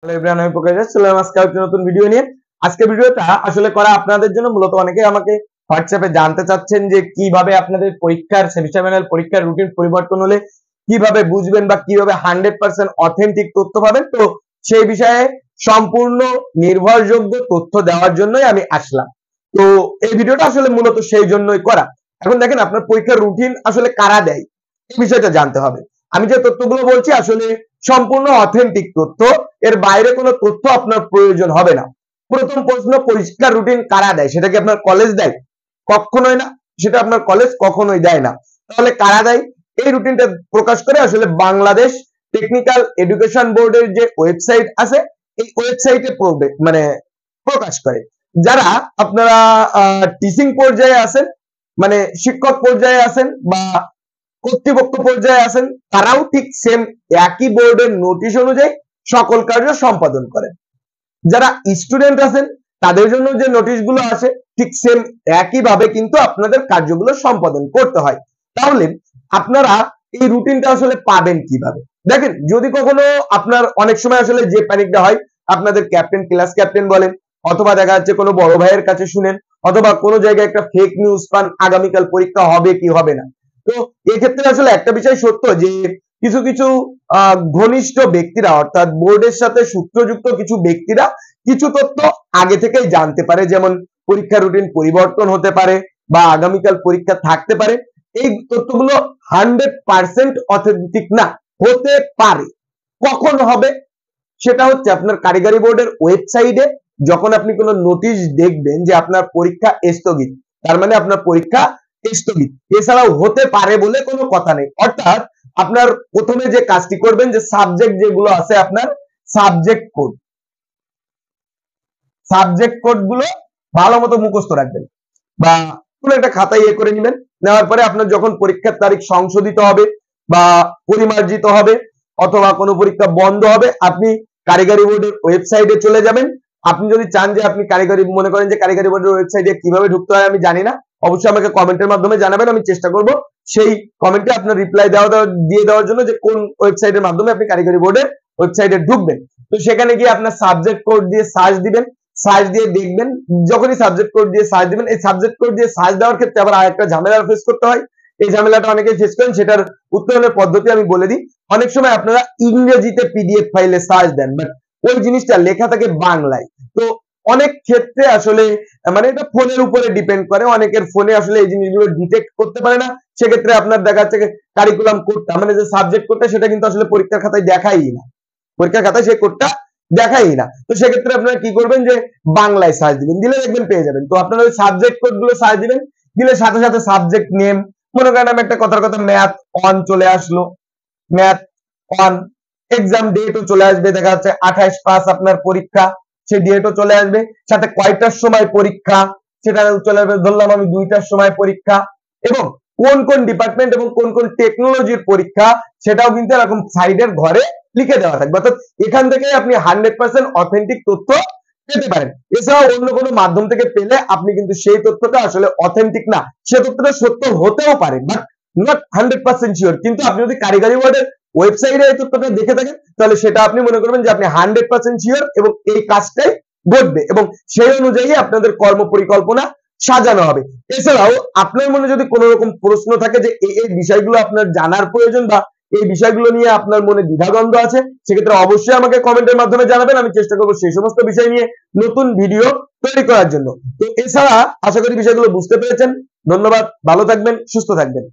Hello everyone, আমি প্রকাশ চলে আজকে একটা নতুন ভিডিও নিয়ে। আজকে ভিডিওটা আসলে করা আপনাদের জন্য, মূলত অনেকে আমাকে হোয়াটসঅ্যাপে জানতে চাচ্ছেন যে কিভাবে আপনাদের পরীক্ষার সেমিস্টার পরীক্ষার রুটিন পরিবর্তন হলে কিভাবে বুঝবেন বা কিভাবে 100% অথেন্টিক তথ্য পাবেন। তো সেই বিষয়ে সম্পূর্ণ নির্ভরযোগ্য তথ্য দেওয়ার জন্যই আমি আসলাম। তো এই ভিডিওটা আসলে মূলত সেই জন্যই করা। এখন দেখেন, আপনার পরীক্ষার রুটিন আসলে কারা দেয় এই বিষয়টা জানতে হবে। আমি যে তথ্যগুলো বলছি আসলে সম্পূর্ণ অথেন্টিক তথ্য, এর বাইরে কোনো তথ্য আপনার প্রয়োজন হবে না। প্রথম প্রশ্ন, পরীক্ষার রুটিন কারা দেয়? সেটা কি আপনার কলেজ দেয়? কখনোই না, সেটা আপনার কলেজ কখনোই দেয় না। তাহলে কারা দেয়? এই রুটিনটা প্রকাশ করে আসলে বাংলাদেশ টেকনিক্যাল এডুকেশন বোর্ডের যে ওয়েবসাইট আছে, এই ওয়েবসাইটে প্রকাশ করে। যারা আপনারা টিচিং পর্যায়ে আছেন, মানে শিক্ষক পর্যায়ে আছেন বা কর্তৃপক্ষ পর্যায়ে আছেন, তারাও ঠিক সেম একই বোর্ডের নোটিশ অনুযায়ী সকল কার্য সম্পাদন করেন। যারা স্টুডেন্ট আছেন তাদের জন্য যে নোটিশগুলো আসে, ঠিক সেম একইভাবে কিন্তু আপনাদের কার্যগুলো সম্পাদন করতে হয়। তাহলে আপনারা এই রুটিনটা আসলে পাবেন কিভাবে? দেখেন, যদি কখনো আপনার অনেক সময় আসলে যে প্যানিকটা হয়, আপনাদের ক্যাপ্টেন, ক্লাস ক্যাপ্টেন বলেন, অথবা দেখা যাচ্ছে কোনো বড় ভাইয়ের কাছে শুনেন, অথবা কোনো জায়গায় একটা ফেক নিউজ পান আগামীকাল পরীক্ষা হবে কি হবে না। তো এক্ষেত্রে আসলে একটা বিষয় সত্য যে কিছু কিছু ঘনিষ্ঠ ব্যক্তিরা, অর্থাৎ বোর্ডের সাথে সূত্রযুক্ত কিছু ব্যক্তিরা কিছু তথ্য আগে থেকেই জানতে পারে, যেমন পরীক্ষা রুটিন পরিবর্তন হতে পারে বা আগামীকাল পরীক্ষা থাকতে পারে। এই তথ্যগুলো 100% অথেন্টিক না, হতে পারে। কখন হবে সেটা হচ্ছে আপনার কারিগরি বোর্ডের ওয়েবসাইটে যখন আপনি কোনো নোটিশ দেখবেন যে আপনার পরীক্ষা স্থগিত, তার মানে আপনার পরীক্ষা স্থগিত। এছাড়াও হতে পারে বলে কোনো কথা নেই। অর্থাৎ আপনার প্রথমে যে কাজটি করবেন, যে সাবজেক্ট যেগুলো আছে আপনার সাবজেক্ট কোড গুলো ভালো মতো মুখস্থ রাখবেন বা কোনো একটা খাতায় করে নেবেন। নেওয়ার পরে আপনার যখন পরীক্ষার তারিখ সংশোধিত হবে বা পরিমার্জিত হবে অথবা কোনো পরীক্ষা বন্ধ হবে, আপনি কারিগরি বোর্ডের ওয়েবসাইটে চলে যাবেন। আপনি যদি চান যে আপনি মনে করেন যে কারিগরি বোর্ডের ওয়েবসাইটে কিভাবে ঢুকতে হয় আমি জানি না, অবশ্যই আমাকে কমেন্টের মাধ্যমে জানাবেন। আমি চেষ্টা করব সেই কমেন্টে আপনার রিপ্লাই দিয়ে দেওয়ার জন্য যে কোন ওয়েবসাইটের মাধ্যমে আপনি কারিগরি বোর্ডের ওয়েবসাইটে ঢুকবেন। তো সেখানে গিয়ে আপনার সাবজেক্ট কোড দিয়ে সার্চ দিবেন। সার্চ দিয়ে দেখবেন, যখনই সাবজেক্ট কোড দিয়ে সার্চ দিবেন, এই সাবজেক্ট কোড দিয়ে সার্চ দেওয়ার ক্ষেত্রে আবার আরেকটা ঝামেলা ফেস করতে হয়। এই ঝামেলাটা অনেকে ফেস করেন, সেটার উত্তরণের পদ্ধতি আমি বলে দিই। অনেক সময় আপনারা ইংরেজিতে পিডিএফ ফাইলে সার্চ দেন, বাট ওই জিনিসটা লেখা থাকে বাংলায়। তো অনেক ক্ষেত্রে আসলে এটা ফোনের উপরে ডিপেন্ড করে, অনেকের ফোনে আসলে এই জিনিসগুলো ডিটেক্ট করতে পারে না। সেক্ষেত্রে আপনার দেখা যাচ্ছে কারিকুলাম কোডটা, যে সাবজেক্ট কোডটা, সেটা কিন্তু আসলে পরীক্ষার খাতায় দেখাই না, পরীক্ষার খাতায় সেই কোডটা দেখাই না। তো সেক্ষেত্রে আপনারা কি করবেন, যে বাংলায় সার্চ দিবেন, দিলে দেখবেন পেয়ে যাবেন। তো আপনারা ওই সাবজেক্ট কোড গুলো সার্চ দিবেন, দিলে সাথে সাথে সাবজেক্ট নেম, মনে করেন আমি একটা কথার কথা ম্যাথ অন চলে আসলো, ম্যাথ অন, এক্সাম ডেটও চলে আসবে, দেখা যাচ্ছে 28/5 আপনার পরীক্ষা, সেই ডেটও চলে আসবে, সাথে কয়টার সময় পরীক্ষা সেটা চলে আসবে, ধরলাম আমি 2টার সময় পরীক্ষা, এবং কোন কোন ডিপার্টমেন্ট এবং কোন কোন টেকনোলজির পরীক্ষা সেটাও কিন্তু এরকম সাইডের ঘরে লিখে দেওয়া থাকবে। অর্থাৎ এখান থেকে আপনি 100% অথেন্টিক তথ্য পেতে পারেন। এছাড়াও অন্য কোনো মাধ্যম থেকে পেলে আপনি কিন্তু সেই তথ্যটা আসলে অথেন্টিক না, সে তথ্যটা সত্য হতেও পারে বাট নট 100% শিওর। কিন্তু আপনি যদি কারিগরি বোর্ডের ওয়েবসাইটে এই তথ্যটা দেখে থাকেন, তাহলে সেটা আপনি মনে করবেন যে আপনি 100% শিওর এবং এই কাজটাই ঘটবে, এবং সেই অনুযায়ী আপনাদের কর্ম পরিকল্পনা সাজানো হবে। এছাড়াও আপনার মনে যদি কোনো রকম প্রশ্ন থাকে যে এই বিষয়গুলো আপনার জানার প্রয়োজন বা এই বিষয়গুলো নিয়ে আপনার মনে দ্বিধাদ্বন্দ্ব আছে, সেক্ষেত্রে অবশ্যই আমাকে কমেন্টের মাধ্যমে জানাবেন। আমি চেষ্টা করব সেই সমস্ত বিষয় নিয়ে নতুন ভিডিও তৈরি করার জন্য। তো এছাড়া আশা করি বিষয়গুলো বুঝতে পেরেছেন। ধন্যবাদ, ভালো থাকবেন, সুস্থ থাকবেন।